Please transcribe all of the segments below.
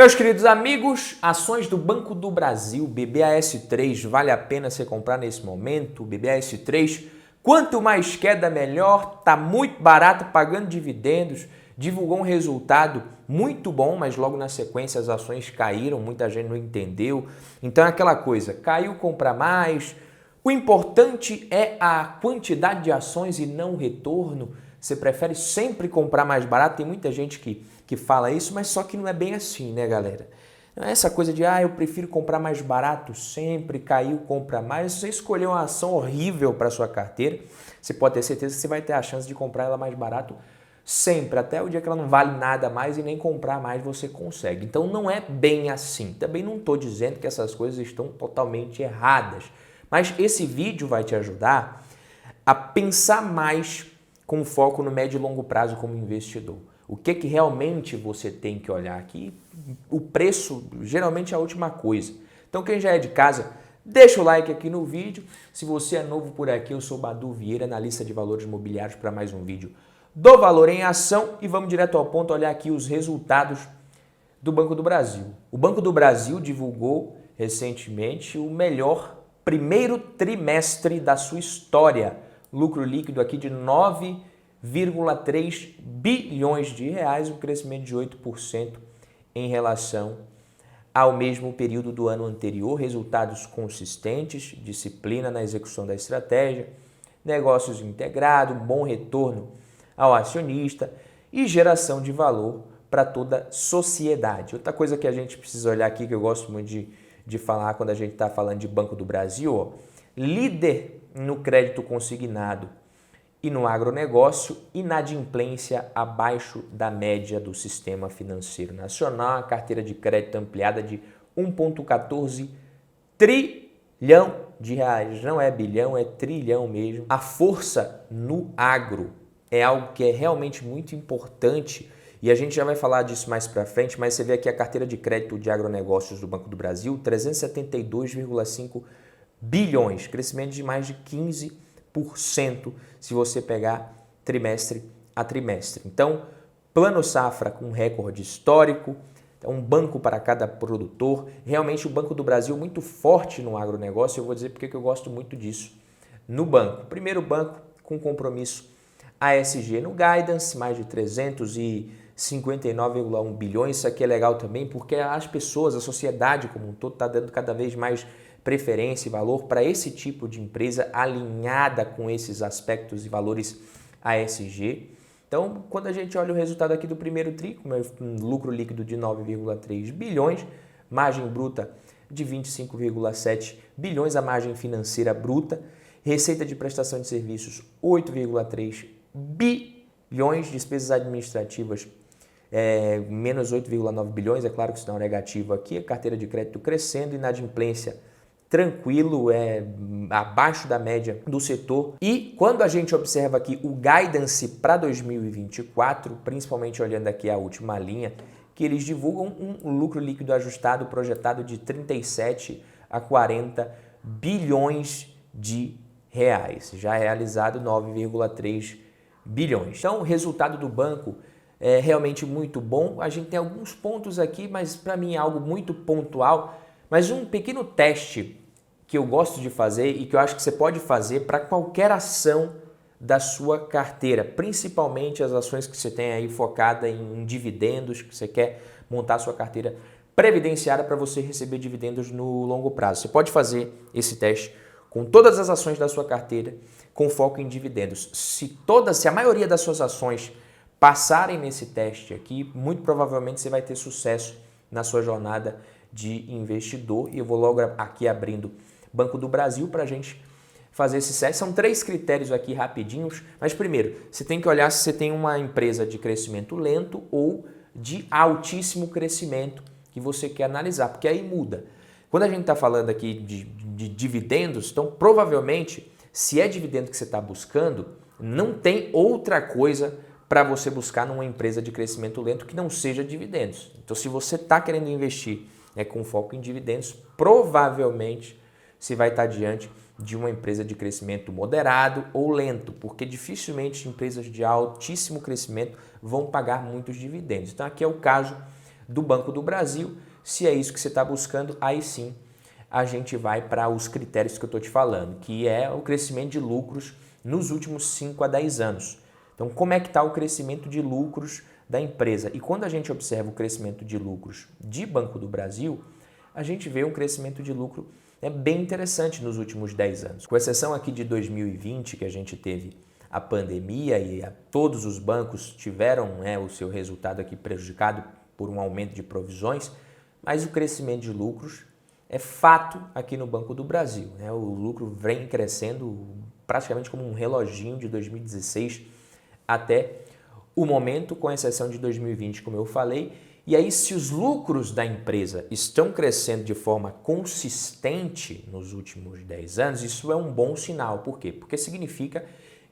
Meus queridos amigos, ações do Banco do Brasil, BBAS3, vale a pena você comprar nesse momento? BBAS3, quanto mais queda melhor, tá muito barato, pagando dividendos, divulgou um resultado muito bom, mas logo na sequência as ações caíram, muita gente não entendeu. Então é aquela coisa, caiu, compra mais. O importante é a quantidade de ações e não o retorno. Você prefere sempre comprar mais barato, tem muita gente que fala isso, mas só que não é bem assim, né, galera? Não é essa coisa de, eu prefiro comprar mais barato sempre, caiu, compra mais. Se você escolher uma ação horrível para sua carteira, você pode ter certeza que você vai ter a chance de comprar ela mais barato sempre, até o dia que ela não vale nada mais e nem comprar mais você consegue. Então não é bem assim. Também não estou dizendo que essas coisas estão totalmente erradas, mas esse vídeo vai te ajudar a pensar mais com foco no médio e longo prazo como investidor. O que realmente você tem que olhar aqui? O preço geralmente é a última coisa. Então quem já é de casa, deixa o like aqui no vídeo. Se você é novo por aqui, eu sou Badu Vieira, analista de valores imobiliários, para mais um vídeo do Valor em Ação. E vamos direto ao ponto, olhar aqui os resultados do Banco do Brasil. O Banco do Brasil divulgou recentemente o melhor primeiro trimestre da sua história. Lucro líquido aqui de 9,3 bilhões de reais, um crescimento de 8% em relação ao mesmo período do ano anterior. Resultados consistentes, disciplina na execução da estratégia, negócios integrados, bom retorno ao acionista e geração de valor para toda a sociedade. Outra coisa que a gente precisa olhar aqui, que eu gosto muito de falar quando a gente está falando de Banco do Brasil, líder no crédito consignado e no agronegócio, inadimplência abaixo da média do sistema financeiro nacional, a carteira de crédito ampliada de 1,14 trilhão de reais. Não é bilhão, é trilhão mesmo. A força no agro é algo que é realmente muito importante e a gente já vai falar disso mais para frente, mas você vê aqui a carteira de crédito de agronegócios do Banco do Brasil, 372,5 bilhões, crescimento de mais de 15% se você pegar trimestre a trimestre. Então, plano safra com recorde histórico, um banco para cada produtor. Realmente o Banco do Brasil muito forte no agronegócio, eu vou dizer porque eu gosto muito disso no banco. Primeiro banco com compromisso ASG no Guidance, mais de 359,1 bilhões. Isso aqui é legal também porque as pessoas, a sociedade como um todo está dando cada vez mais preferência e valor para esse tipo de empresa alinhada com esses aspectos e valores ASG. Então, quando a gente olha o resultado aqui do primeiro tri, com um lucro líquido de 9,3 bilhões, margem bruta de 25,7 bilhões, a margem financeira bruta, receita de prestação de serviços 8,3 bilhões, despesas administrativas menos 8,9 bilhões, é claro que isso não é negativo aqui, a carteira de crédito crescendo, inadimplência tranquilo, abaixo da média do setor. E quando a gente observa aqui o guidance para 2024, principalmente olhando aqui a última linha, que eles divulgam um lucro líquido ajustado projetado de 37 a 40 bilhões de reais, já realizado 9,3 bilhões. Então, o resultado do banco é realmente muito bom. A gente tem alguns pontos aqui, mas para mim é algo muito pontual, mas um pequeno teste que eu gosto de fazer e que eu acho que você pode fazer para qualquer ação da sua carteira, principalmente as ações que você tem aí focada em dividendos, que você quer montar a sua carteira previdenciária para você receber dividendos no longo prazo. Você pode fazer esse teste com todas as ações da sua carteira com foco em dividendos. Se a maioria das suas ações passarem nesse teste aqui, muito provavelmente você vai ter sucesso na sua jornada de investidor. E eu vou logo aqui abrindo Banco do Brasil para a gente fazer esse teste. São 3 critérios aqui rapidinhos, mas primeiro, você tem que olhar se você tem uma empresa de crescimento lento ou de altíssimo crescimento que você quer analisar, porque aí muda. Quando a gente está falando aqui de dividendos, então provavelmente, se é dividendo que você está buscando, não tem outra coisa para você buscar numa empresa de crescimento lento que não seja dividendos. Então, se você está querendo investir com foco em dividendos, provavelmente você vai estar diante de uma empresa de crescimento moderado ou lento, porque dificilmente empresas de altíssimo crescimento vão pagar muitos dividendos. Então, aqui é o caso do Banco do Brasil. Se é isso que você está buscando, aí sim a gente vai para os critérios que eu estou te falando, que é o crescimento de lucros nos últimos 5 a 10 anos. Então, como é que está o crescimento de lucros da empresa? E quando a gente observa o crescimento de lucros de Banco do Brasil, a gente vê um crescimento de lucro bem interessante nos últimos 10 anos. Com exceção aqui de 2020, que a gente teve a pandemia e todos os bancos tiveram o seu resultado aqui prejudicado por um aumento de provisões, mas o crescimento de lucros é fato aqui no Banco do Brasil. O lucro vem crescendo praticamente como um reloginho de 2016 até o momento, com exceção de 2020, como eu falei. E aí, se os lucros da empresa estão crescendo de forma consistente nos últimos 10 anos, isso é um bom sinal. Por quê? Porque significa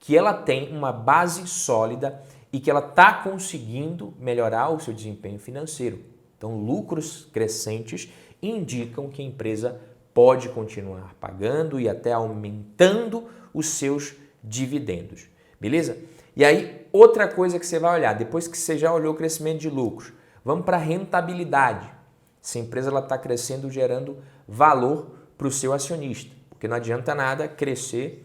que ela tem uma base sólida e que ela está conseguindo melhorar o seu desempenho financeiro. Então, lucros crescentes indicam que a empresa pode continuar pagando e até aumentando os seus dividendos. Beleza? E aí, outra coisa que você vai olhar, depois que você já olhou o crescimento de lucros, vamos para a rentabilidade. Se a empresa está crescendo, gerando valor para o seu acionista, porque não adianta nada crescer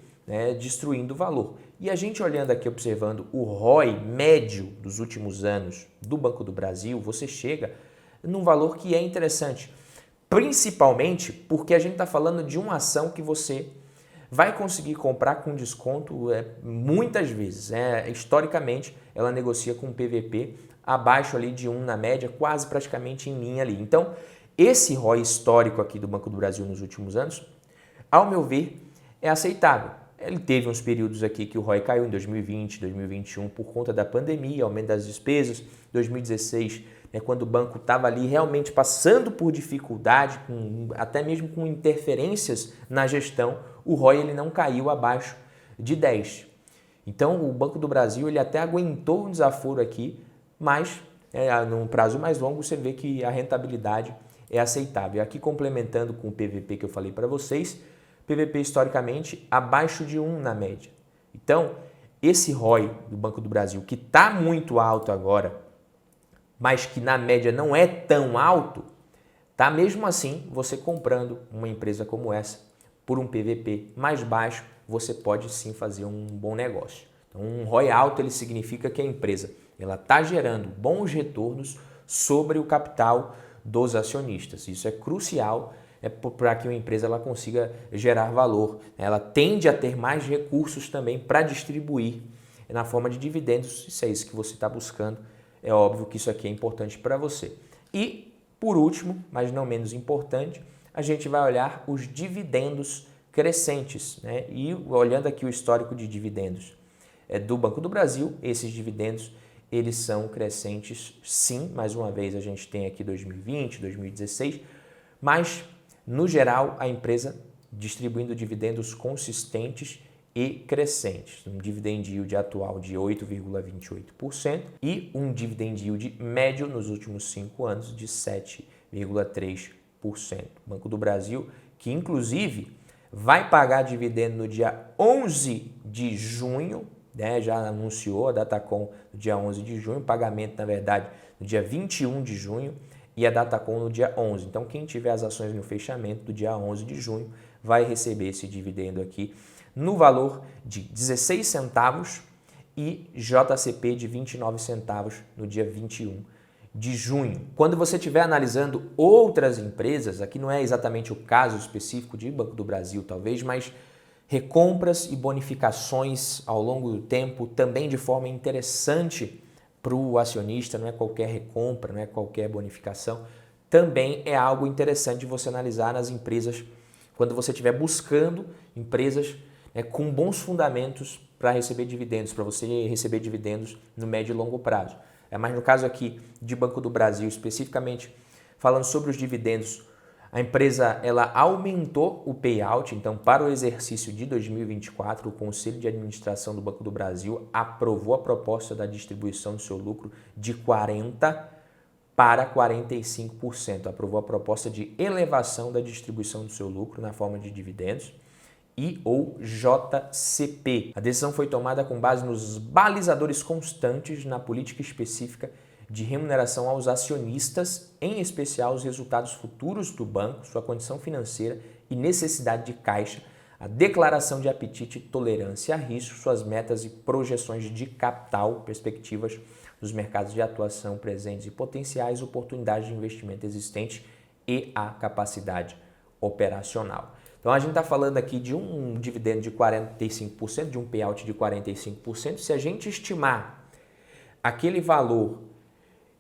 destruindo valor. E a gente olhando aqui, observando o ROI médio dos últimos anos do Banco do Brasil, você chega num valor que é interessante, principalmente porque a gente está falando de uma ação que você vai conseguir comprar com desconto muitas vezes. Historicamente, ela negocia com PVP abaixo ali de 1 na média, quase praticamente em linha ali. Então, esse ROI histórico aqui do Banco do Brasil nos últimos anos, ao meu ver, é aceitável. Ele teve uns períodos aqui que o ROI caiu em 2020, 2021 por conta da pandemia, aumento das despesas, 2016, quando o banco estava ali realmente passando por dificuldade, até mesmo com interferências na gestão, o ROI ele não caiu abaixo de 10. Então, o Banco do Brasil ele até aguentou um desaforo aqui, mas num prazo mais longo você vê que a rentabilidade é aceitável. Aqui complementando com o PVP que eu falei para vocês, PVP historicamente abaixo de 1 na média. Então, esse ROI do Banco do Brasil, que está muito alto agora, mas que na média não é tão alto, tá? Mesmo assim, você comprando uma empresa como essa por um PVP mais baixo, você pode sim fazer um bom negócio. Então, um ROI alto ele significa que a empresa ela está gerando bons retornos sobre o capital dos acionistas. Isso é crucial para que uma empresa ela consiga gerar valor. Ela tende a ter mais recursos também para distribuir na forma de dividendos. Se é isso que você está buscando, é óbvio que isso aqui é importante para você. E, por último, mas não menos importante, a gente vai olhar os dividendos crescentes. E olhando aqui o histórico de dividendos do Banco do Brasil, esses dividendos eles são crescentes sim. Mais uma vez, a gente tem aqui 2020, 2016, mas no geral, a empresa distribuindo dividendos consistentes e crescentes. Um dividend yield atual de 8,28% e um dividend yield médio nos últimos 5 anos de 7,3%. Banco do Brasil, que inclusive vai pagar dividendo no dia 11 de junho, já anunciou a Datacom no dia 11 de junho, pagamento na verdade no dia 21 de junho, e a Datacom no dia 11. Então, quem tiver as ações no fechamento do dia 11 de junho vai receber esse dividendo aqui no valor de 16 centavos e JCP de 29 centavos no dia 21 de junho. Quando você estiver analisando outras empresas, aqui não é exatamente o caso específico de Banco do Brasil, talvez, mas recompras e bonificações ao longo do tempo também de forma interessante para o acionista, não é qualquer recompra, não é qualquer bonificação, também é algo interessante de você analisar nas empresas quando você estiver buscando empresas com bons fundamentos para receber dividendos, para você receber dividendos no médio e longo prazo. Mas no caso aqui de Banco do Brasil, especificamente falando sobre os dividendos, a empresa ela aumentou o payout, então para o exercício de 2024, o Conselho de Administração do Banco do Brasil aprovou a proposta da distribuição do seu lucro de 40% para 45%. Aprovou a proposta de elevação da distribuição do seu lucro na forma de dividendos e ou JCP. A decisão foi tomada com base nos balizadores constantes na política específica de remuneração aos acionistas, em especial os resultados futuros do banco, sua condição financeira e necessidade de caixa, a declaração de apetite e tolerância a risco, suas metas e projeções de capital, perspectivas dos mercados de atuação presentes e potenciais, oportunidades de investimento existentes e a capacidade operacional. Então a gente está falando aqui de um dividendo de 45%, de um payout de 45%. Se a gente estimar aquele valor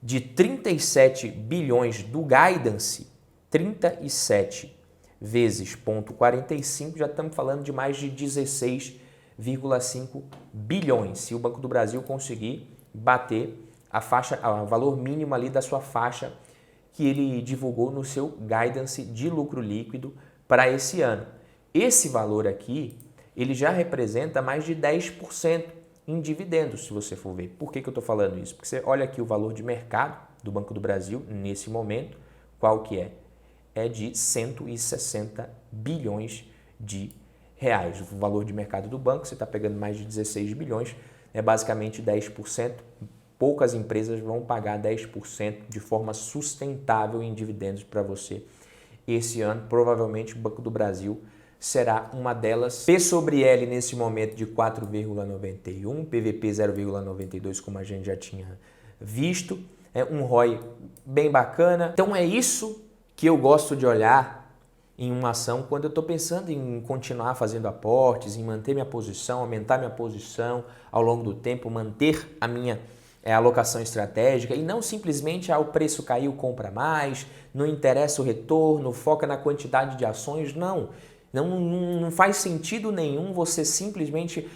de 37 bilhões do guidance, 37 vezes 0,45, já estamos falando de mais de 16,5 bilhões. Se o Banco do Brasil conseguir bater a faixa, o valor mínimo ali da sua faixa que ele divulgou no seu guidance de lucro líquido para esse ano. Esse valor aqui, ele já representa mais de 10% em dividendos, se você for ver. Por que eu estou falando isso? Porque você olha aqui o valor de mercado do Banco do Brasil nesse momento, qual que é? É de 160 bilhões de reais. O valor de mercado do banco, você está pegando mais de 16 bilhões, é basicamente 10%. Poucas empresas vão pagar 10% de forma sustentável em dividendos para você. Esse ano, provavelmente, o Banco do Brasil será uma delas. P sobre L nesse momento de 4,91, PVP 0,92, como a gente já tinha visto. É um ROI bem bacana. Então é isso que eu gosto de olhar em uma ação quando eu estou pensando em continuar fazendo aportes, em manter minha posição, aumentar minha posição ao longo do tempo, manter a minha alocação estratégica e não simplesmente o preço caiu, compra mais, não interessa o retorno, foca na quantidade de ações, não. Não faz sentido nenhum você simplesmente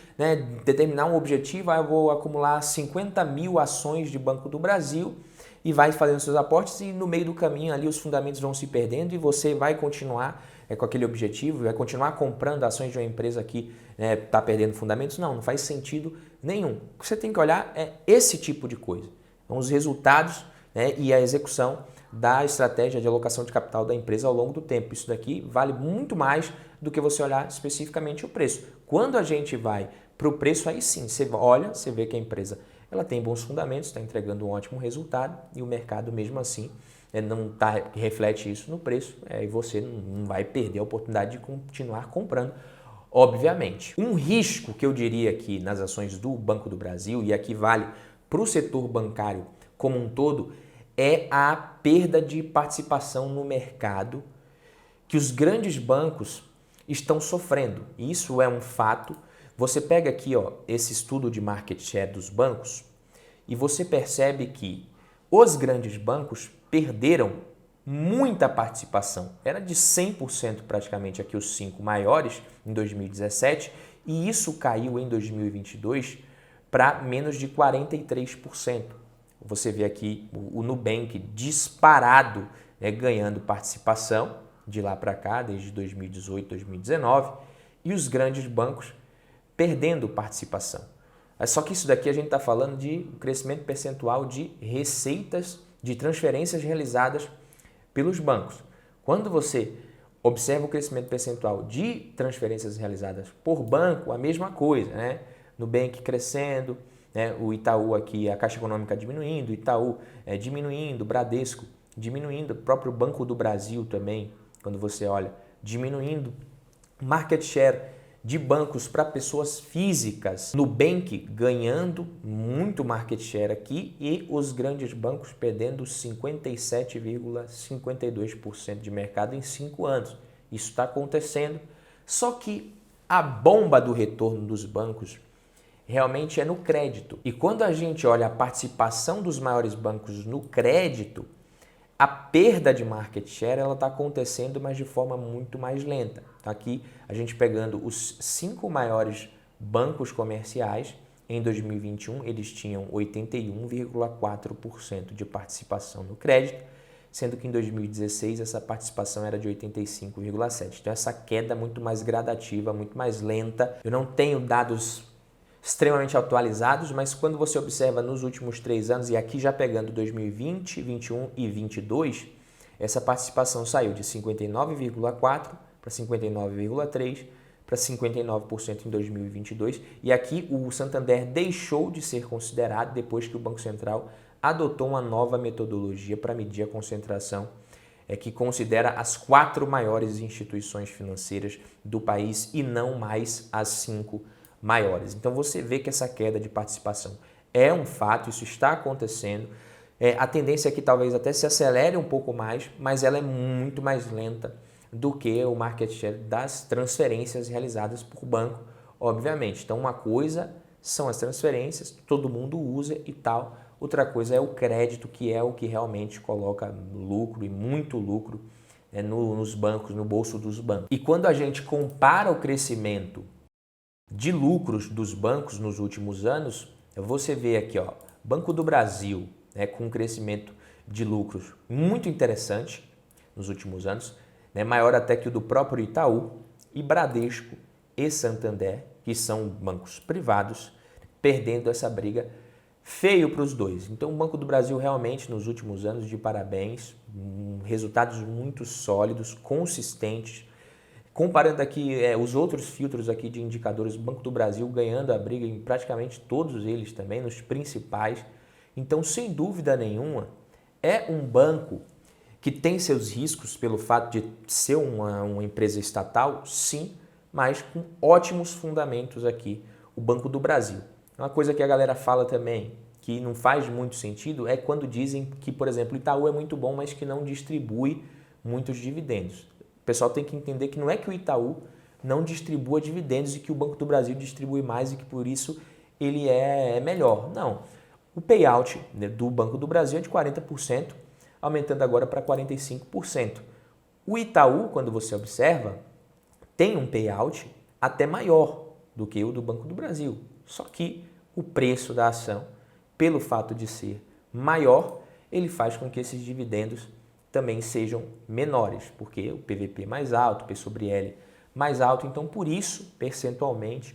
determinar um objetivo, eu vou acumular 50 mil ações de Banco do Brasil e vai fazendo seus aportes e no meio do caminho ali os fundamentos vão se perdendo e você vai continuar com aquele objetivo, vai continuar comprando ações de uma empresa que está perdendo fundamentos. Não faz sentido nenhum. O que você tem que olhar é esse tipo de coisa. Então, os resultados e a execução da estratégia de alocação de capital da empresa ao longo do tempo. Isso daqui vale muito mais do que você olhar especificamente o preço. Quando a gente vai para o preço, aí sim, você olha, você vê que a empresa ela tem bons fundamentos, está entregando um ótimo resultado e o mercado mesmo assim não reflete isso no preço e você não vai perder a oportunidade de continuar comprando, obviamente. Um risco que eu diria aqui nas ações do Banco do Brasil, e aqui vale para o setor bancário como um todo, é a perda de participação no mercado que os grandes bancos estão sofrendo. Isso é um fato. Você pega aqui esse estudo de market share dos bancos e você percebe que os grandes bancos perderam muita participação. Era de 100% praticamente aqui os 5 maiores em 2017 e isso caiu em 2022 para menos de 43%. Você vê aqui o Nubank disparado ganhando participação de lá para cá, desde 2018, 2019, e os grandes bancos perdendo participação. Só que isso daqui a gente está falando de crescimento percentual de receitas de transferências realizadas pelos bancos. Quando você observa o crescimento percentual de transferências realizadas por banco, a mesma coisa, né? Nubank crescendo, o Itaú aqui, a Caixa Econômica diminuindo, Itaú diminuindo, Bradesco diminuindo, o próprio Banco do Brasil também, quando você olha, diminuindo, market share de bancos para pessoas físicas, Nubank ganhando muito market share aqui e os grandes bancos perdendo 57,52% de mercado em 5 anos. Isso está acontecendo, só que a bomba do retorno dos bancos realmente é no crédito. E quando a gente olha a participação dos maiores bancos no crédito, a perda de market share está acontecendo, mas de forma muito mais lenta. Aqui a gente pegando os 5 maiores bancos comerciais, em 2021 eles tinham 81,4% de participação no crédito, sendo que em 2016 essa participação era de 85,7%. Então essa queda é muito mais gradativa, muito mais lenta. Eu não tenho dados extremamente atualizados, mas quando você observa nos últimos 3 anos, e aqui já pegando 2020, 21 e 22, essa participação saiu de 59,4% para 59,3% para 59% em 2022, e aqui o Santander deixou de ser considerado depois que o Banco Central adotou uma nova metodologia para medir a concentração, que considera as 4 maiores instituições financeiras do país e não mais as 5 maiores. Então você vê que essa queda de participação é um fato, isso está acontecendo. A tendência é que talvez até se acelere um pouco mais, mas ela é muito mais lenta do que o market share das transferências realizadas por banco, obviamente. Então uma coisa são as transferências, todo mundo usa e tal. Outra coisa é o crédito, que é o que realmente coloca lucro e muito lucro nos bancos, no bolso dos bancos. E quando a gente compara o crescimento de lucros dos bancos nos últimos anos, você vê aqui, ó, Banco do Brasil, com um crescimento de lucros muito interessante nos últimos anos, maior até que o do próprio Itaú, e Bradesco e Santander, que são bancos privados, perdendo essa briga feio para os dois. Então o Banco do Brasil realmente nos últimos anos, de parabéns, resultados muito sólidos, consistentes. Comparando aqui os outros filtros aqui de indicadores, o Banco do Brasil ganhando a briga em praticamente todos eles também, nos principais. Então, sem dúvida nenhuma, é um banco que tem seus riscos pelo fato de ser uma empresa estatal, sim, mas com ótimos fundamentos aqui, o Banco do Brasil. Uma coisa que a galera fala também, que não faz muito sentido, é quando dizem que, por exemplo, o Itaú é muito bom, mas que não distribui muitos dividendos. O pessoal tem que entender que não é que o Itaú não distribua dividendos e que o Banco do Brasil distribui mais e que por isso ele é melhor. Não. O payout do Banco do Brasil é de 40%, aumentando agora para 45%. O Itaú, quando você observa, tem um payout até maior do que o do Banco do Brasil. Só que o preço da ação, pelo fato de ser maior, ele faz com que esses dividendos também sejam menores, porque o PVP mais alto, o P sobre L mais alto, então por isso, percentualmente,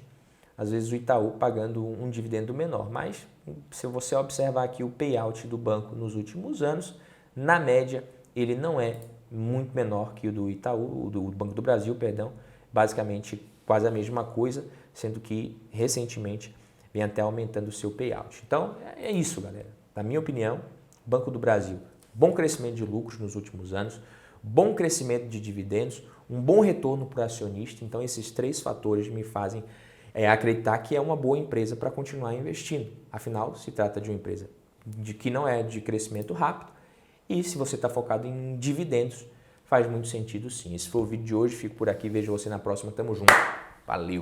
às vezes o Itaú pagando um dividendo menor. Mas se você observar aqui o payout do banco nos últimos anos, na média ele não é muito menor que o do Itaú, do Banco do Brasil, perdão, basicamente quase a mesma coisa, sendo que recentemente vem até aumentando o seu payout. Então é isso, galera. Na minha opinião, Banco do Brasil, bom crescimento de lucros nos últimos anos, bom crescimento de dividendos, um bom retorno para o acionista. Então esses 3 fatores me fazem acreditar que é uma boa empresa para continuar investindo. Afinal, se trata de uma empresa que não é de crescimento rápido e se você está focado em dividendos, faz muito sentido sim. Esse foi o vídeo de hoje, fico por aqui, vejo você na próxima, tamo junto, valeu!